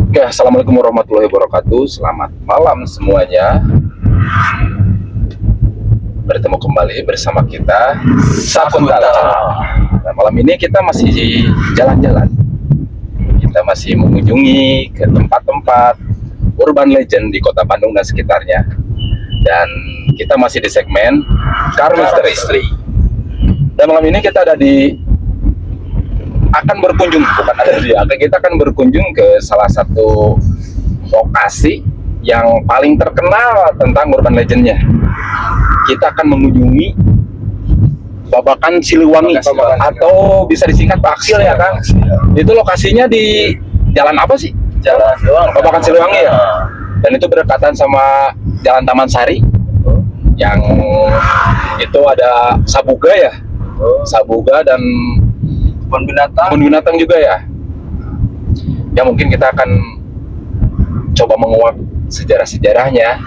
Oke, assalamualaikum warahmatullahi wabarakatuh. Selamat malam semuanya. Bertemu kembali bersama kita Sakuntala. Nah, malam ini kita masih jalan-jalan. Kita masih mengunjungi ke tempat-tempat urban legend di Kota Bandung dan sekitarnya. Dan kita masih di segmen Car Mystery. Dan malam ini kita akan berkunjung, kita akan berkunjung ke salah satu lokasi yang paling terkenal tentang urban legendnya. Kita akan mengunjungi Babakan Siliwangi, atau bisa disingkat Baksil ya Kang. Itu lokasinya di jalan apa sih? Jalan Siliwangi. Babakan Siliwangi ya. Dan itu berdekatan sama Jalan Taman Sari. Yang itu ada Sabuga ya. Sabuga dan kebun binatang juga ya. Ya mungkin kita akan coba menguak sejarah-sejarahnya,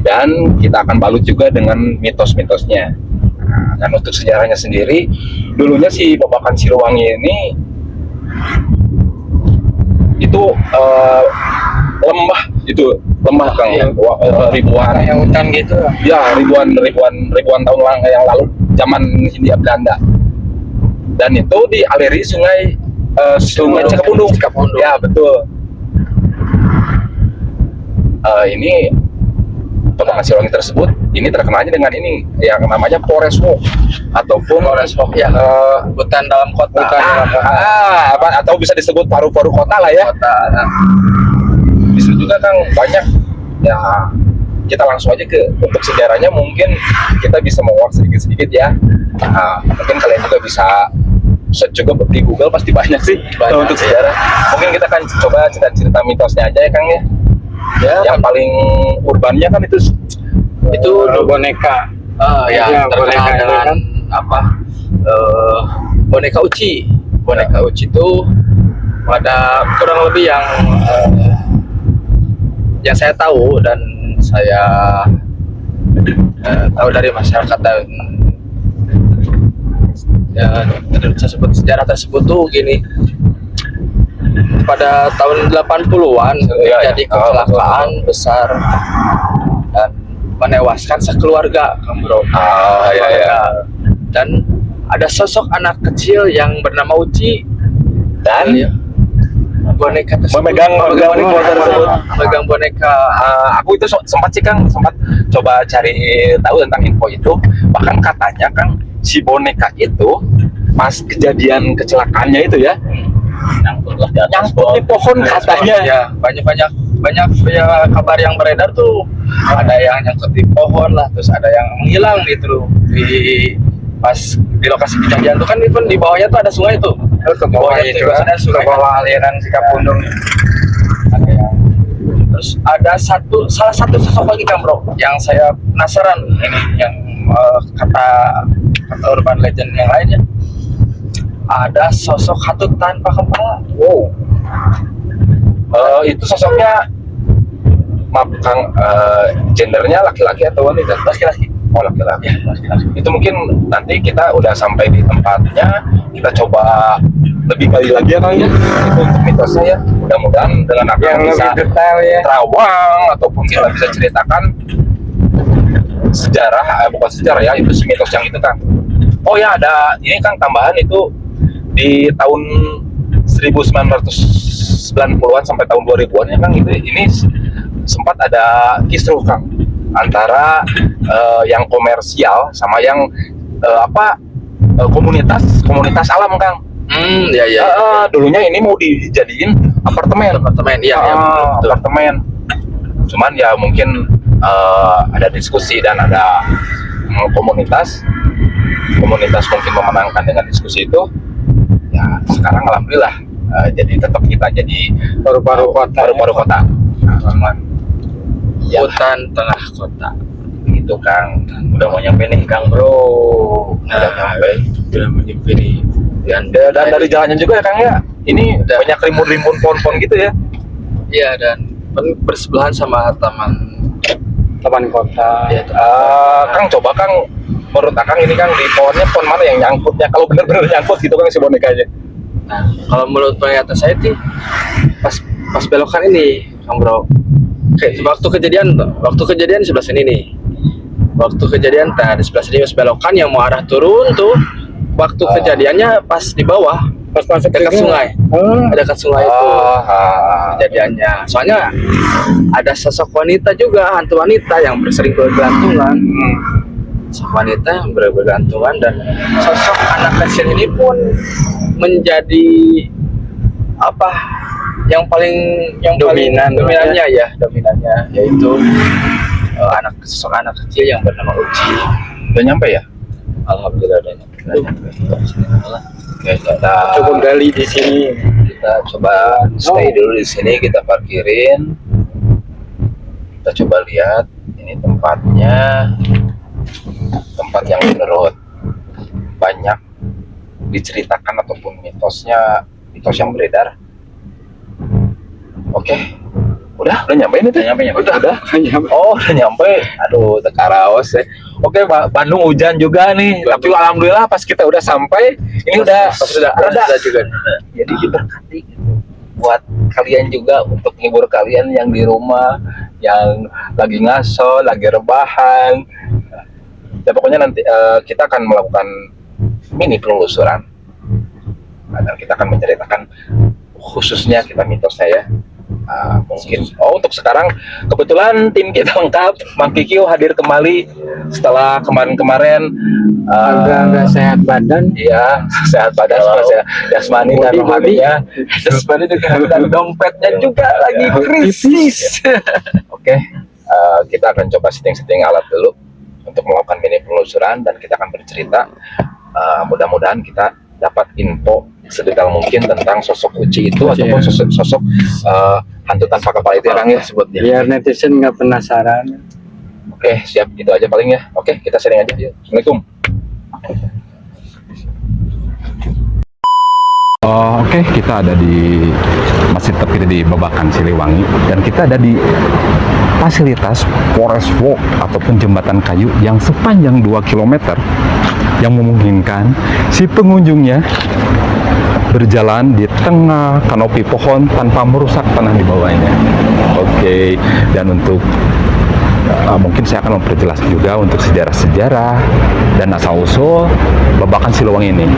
dan kita akan balut juga dengan mitos-mitosnya. Nah, dan untuk sejarahnya sendiri, dulunya si Babakan Siliwangi ini itu lembah Kang, ribuan yang hutan gitu ya, ribuan tahun yang lalu, zaman Hindia Belanda. Dan itu dialiri sungai Cikapundung. Ya betul. Ini Babakan Siliwangi tersebut ini terkenalnya dengan ini yang namanya Forest Walk ataupun ya, hutan dalam kota. Atau bisa disebut paru-paru kota lah ya. Bisa juga Kang, banyak ya. Kita langsung aja untuk sejarahnya, mungkin kita bisa menguak sedikit-sedikit ya. Mungkin kalian juga bisa search juga di Google, pasti banyak sih untuk sejarah. Mungkin kita akan coba cerita mitosnya aja ya Kang ya. Yang paling urbannya kan itu boneka. Terkenal dengan apa? Boneka Uci. Boneka Uci itu pada kurang lebih yang saya tahu dan saya tahu dari masyarakat dan sejarah tersebut tuh gini. Pada tahun 80-an terjadi kecelakaan besar dan menewaskan sekeluarga, Bro. Dan ada sosok anak kecil yang bernama Uci dan boneka tersebut memegang boneka. Aku itu sempat coba cari tahu tentang info itu. Bahkan katanya Kang, si boneka itu pas kejadian kecelakaannya itu ya nyangkut di pohon katanya. Ya, banyak ya, kabar yang beredar tuh, ada yang nyangkut di pohon lah, terus ada yang menghilang gitu pas di lokasi kejadian tuh kan, even di bawahnya tuh ada sungai tuh. Ke bawah itu ada sungai, ke bawah aliran Cikapundung. Terus ada salah satu sosok lagi Kang Bro yang saya penasaran ini, yang kata urban legend yang lainnya, ada sosok hatut tanpa kepala. Wow. Itu sosoknya, maaf Kang, gendernya laki-laki atau wanita? Laki-laki. Oh, laki-laki. Itu mungkin nanti kita udah sampai di tempatnya, kita coba lebih gali lagi ya Kang ya, itu untuk mitosnya ya. Mudah-mudahan dengan apa yang bisa detail ya, terawang ataupun kita bisa ceritakan sejarah, bukan sejarah ya, itu mitos yang itu Kang. Oh ya, ada ini Kang tambahan itu di tahun 1990-an sampai tahun 2000-an ya Kang, itu ini sempat ada kisruh Kang antara yang komersial sama yang komunitas alam Kang. Ya ya. Dulunya ini mau dijadiin apartemen. Iya, betul. Apartemen. Cuman ya mungkin ada diskusi dan ada komunitas mungkin memenangkan dengan diskusi itu. Ya sekarang alhamdulillah jadi tetap kita jadi paru-paru kota. Cuman ya, Hutan tengah kota. gitu Kang. Udah mau nyampe nih Kang Bro. Udah nyampe nih. Dan dari jalannya juga ya Kang ya. Ini banyak rimbun-rimbun pohon-pohon gitu ya. Iya, dan bersebelahan sama taman kota. Ya, Kang coba Kang, menurut Kang ini Kang di pohon mana yang nyangkutnya, kalau bener-bener nyangkut gitu Kang si bonekanya. Nah, kalau menurut penglihatan saya sih pas belokan ini, Kang Bro. Waktu kejadian di sebelah sini nih. Waktu kejadian di sebelah sini pas belokan yang mau arah turun tuh. Waktu kejadiannya pas di bawah, pas dekat sungai. Dekat sungai itu kejadiannya. Soalnya ada sosok wanita juga, hantu wanita yang sering bergelantungan. Sosok wanita yang bergelantungan, dan sosok anak kecil ini pun menjadi dominannya yaitu sosok anak kecil yang bernama Uci. Udah nyampe ya? Alhamdulillah udah nyampe. Oke, kita Cukup gali di sini. Kita coba stay dulu di sini, kita parkirin. Kita coba lihat ini tempatnya, tempat yang menurut banyak diceritakan ataupun mitos yang beredar. Oke. Udah nyampe ini tuh. Udah. Oh, udah nyampe. Aduh, tekaraos ya. Oke, Bandung hujan juga nih. Tapi alhamdulillah pas kita udah sampai, ini udah reda juga. Jadi diberkati gitu. Buat kalian juga, untuk menghibur kalian yang di rumah, yang lagi ngaso, lagi rebahan. Ya pokoknya nanti kita akan melakukan mini penelusuran. Dan kita akan menceritakan khususnya kita mitosnya ya. Mungkin untuk sekarang kebetulan tim kita lengkap. Mang Kikio hadir kembali setelah kemarin agak sehat badan. Iya, sehat badan, sehat jasmani dan rohaninya. Jasmani dan dompetnya juga lagi krisis. Oke, kita akan coba setting alat dulu untuk melakukan mini penelusuran, dan kita akan bercerita. Mudah-mudahan kita dapat info sedetail mungkin tentang sosok Uci itu, ataupun sosok hantu tanpa kepala itu ya Kang ya sebutnya. Biar netizen nggak penasaran. Oke, siap, itu aja paling ya. Oke, kita sharing aja. Yuk. Assalamualaikum. Oke, kita ada di masih tepi di Babakan Siliwangi, dan kita ada di fasilitas Forest Walk ataupun jembatan kayu yang sepanjang 2 km yang memungkinkan si pengunjungnya berjalan di tengah kanopi pohon tanpa merusak tanah di bawahnya. Oke, dan untuk mungkin saya akan memperjelas juga untuk sejarah-sejarah dan asal-usul Babakan Siliwangi ini.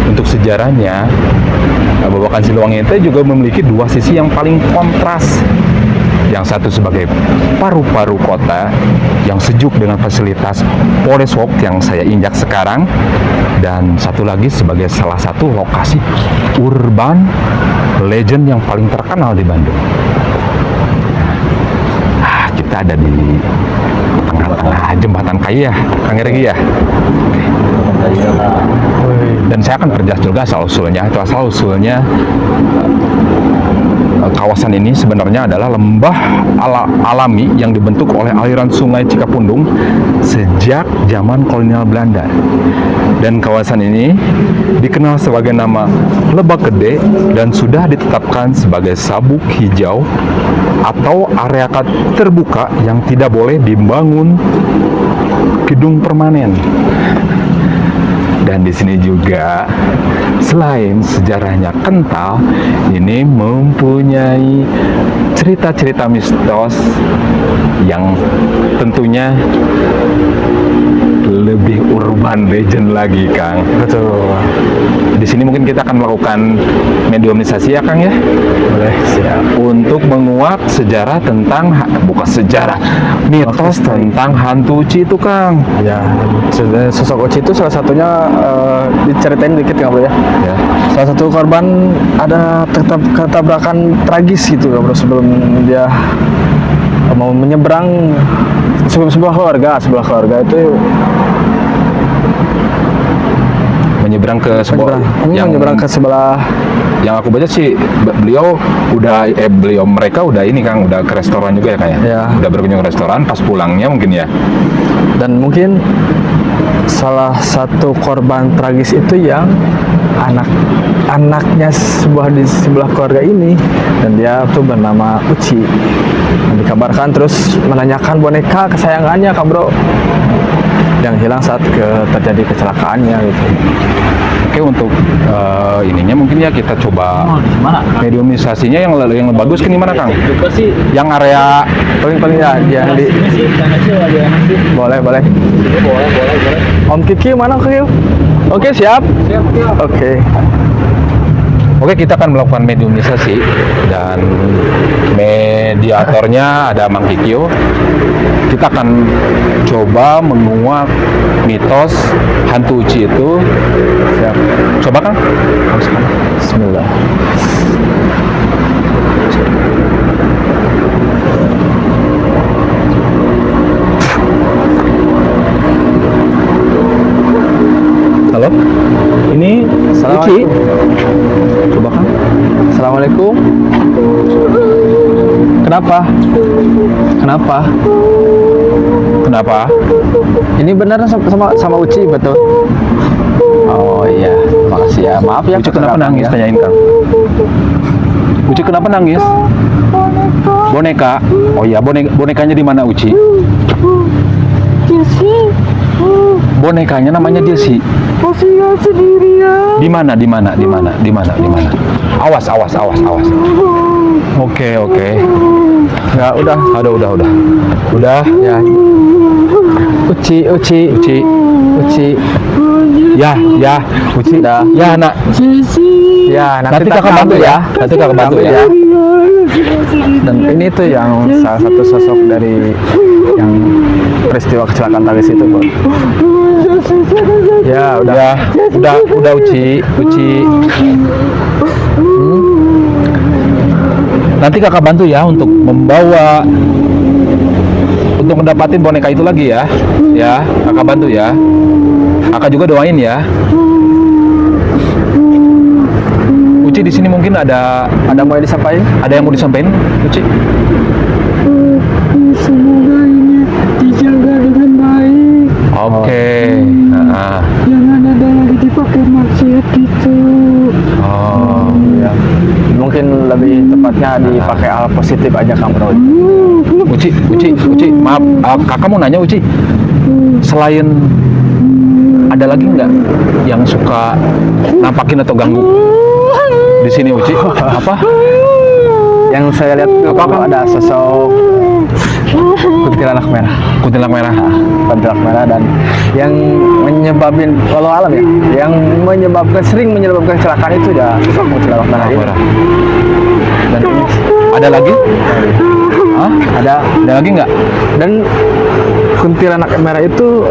Untuk sejarahnya, Babakan Siliwangi itu juga memiliki dua sisi yang paling kontras. Yang satu sebagai paru-paru kota yang sejuk dengan fasilitas Forest Walk yang saya injak sekarang, dan satu lagi sebagai salah satu lokasi urban legend yang paling terkenal di Bandung. Kita ada di tengah-tengah jembatan kayu ya, Kang Regi ya. Dan saya akan perjelas juga asal-usulnya. Kawasan ini sebenarnya adalah lembah alami yang dibentuk oleh aliran sungai Cikapundung sejak zaman kolonial Belanda. Dan kawasan ini dikenal sebagai nama Lebak Gede dan sudah ditetapkan sebagai sabuk hijau atau area terbuka yang tidak boleh dibangun gedung permanen. Dan di sini juga selain sejarahnya kental, ini mempunyai cerita-cerita mistos yang tentunya lebih urban legend lagi, Kang. Betul. Di sini mungkin kita akan melakukan mediumisasi ya, Kang ya. Boleh, siap. Untuk menguak sejarah tentang bukan sejarah, mitos tentang hantu Uci itu, Kang. Ya, sosok Uci itu salah satunya diceritain dikit nggak bro ya? Ya. Salah satu korban ada ketabrakan tragis gitu nggak bro, sebelum dia mau menyeberang sebuah keluarga itu Menyeberang ke sebuah menyeberang ke sebelah. yang aku baca sih mereka udah ini, Kang, udah ke restoran juga ya, Kang ya? Ya. Udah berkunjung ke restoran pas pulangnya mungkin ya. Dan mungkin salah satu korban tragis itu yang anaknya di sebelah keluarga ini, dan dia tuh bernama Uci. Dan dikabarkan terus menanyakan boneka kesayangannya, Kak Bro, yang hilang saat terjadi kecelakaannya gitu. Oke, untuk ininya mungkin ya kita coba mediumisasinya yang bagus kan gimana, Kang? Yang area Paling ya yang di boleh. Om Kiki mana Kiki? Oke, siap. Oke, kita akan melakukan mediumisasi dan mediatornya ada Mang Kikyo. Kita akan coba menguak mitos hantu Uci itu. Siap. Coba, Kang. Bismillah. Halo. Ini Uci. Coba, Kang. Assalamualaikum. Kenapa? Ini benar sama Uci, betul? Oh iya, makasih ya. Maaf ya. Uci kenapa nangis? ya. Tanyain, Kang. Uci kenapa nangis? Boneka. Oh iya, bonekanya di mana, Uci? Bonekanya namanya Desi. Posisinya sendirian. Di mana? Awas. Oke. Ya udah. Udah. Ya. Uci. Ya. Uci. Dah. Ya, Nak. Jesse. Ya, Nanti kakak bantu ya. Dan ini tuh yang salah satu sosok dari yang peristiwa kecelakaan tragis itu, Bro. Ya, Udah Uci. Nanti kakak bantu ya untuk mendapatin boneka itu lagi ya. Ya, kakak bantu ya. Kakak juga doain ya. Uci, di sini mungkin ada mau disampaikan? yang mau disampaikan, Uci? Semoga ini dijaga dengan baik. Oke. Jangan ada lagi dipakai maksiat gitu. Oh. Ya. Mungkin lebih tepatnya dipakai hal positif aja, Kang Bro. Uci, maaf, kakak mau nanya, Uci. Selain ada lagi nggak yang suka nampakin atau ganggu di sini, Uci? Apa? Yang saya lihat apa ada sosok kuntilanak merah. Kuntilanak merah dan yang menyebabkan walau alam ya, yang sering menyebabkan kecelakaan itu ya sosok kuntilanak merah ini. Dan ini Ada lagi? Hah? ada Ada lagi nggak? dan kuntilanak merah itu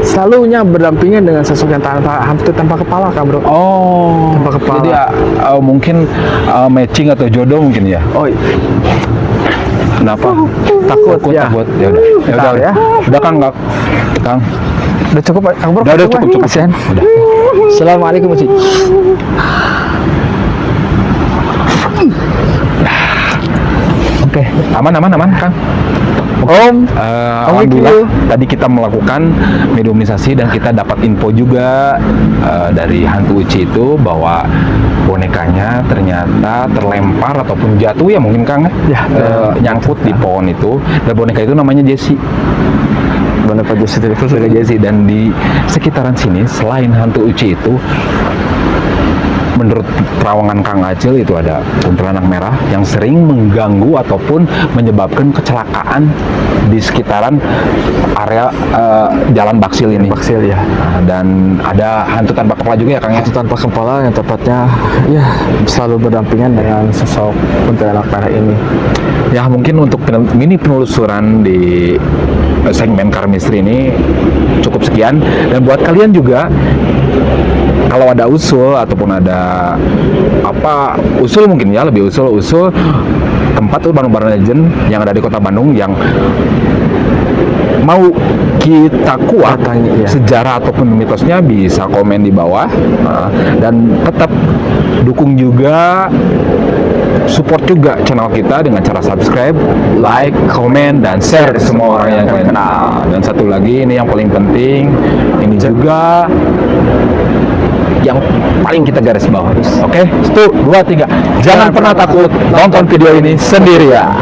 selalunya berdampingan dengan sosok yang hampir tanpa kepala, Kak Bro. Oh, Tanpa kepala. jadi mungkin matching atau jodoh mungkin ya? Oh, Kenapa? takut ya. Takut. Ya udah. Tahu ya. Udah, Kang, nggak? Kang. Udah cukup, Kang Bro. Udah cukup. Kasihan. Udah. Assalamualaikum, Uci. Oke, aman, Kang. Om, Alhamdulillah tadi kita melakukan mediumisasi dan kita dapat info juga dari hantu Uci itu bahwa bonekanya ternyata terlempar ataupun jatuh ya mungkin, Kang, Ya, nyangkut di pohon itu, dan boneka itu namanya Jessie. boneka Jessie, dan di sekitaran sini selain hantu Uci itu menurut terawangan Kang Acil itu ada kuntilanak merah yang sering mengganggu ataupun menyebabkan kecelakaan di sekitaran area Jalan Baksil ini. Baksil ya. Nah, dan ada hantu tanpa kepala juga ya Kang ya? Hantu tanpa kepala yang tepatnya ya selalu berdampingan dengan sosok kuntilanak merah ini. Ya mungkin untuk mini penelusuran di segmen Car Mystery ini cukup sekian, dan buat kalian juga kalau ada usul ataupun ada apa usul mungkin ya lebih usul tempat urban legend yang ada di Kota Bandung yang mau kita kuat Katanya, iya. sejarah ataupun mitosnya, bisa komen di bawah. Nah, dan tetap dukung juga, support juga channel kita dengan cara subscribe, like, komen, dan share ke semua orang yang kalian kenal. Dan satu lagi, ini yang paling penting, ini juga yang paling kita garis bawahi. Oke, 1, 2, 3. Jangan pernah takut nonton video ini sendirian.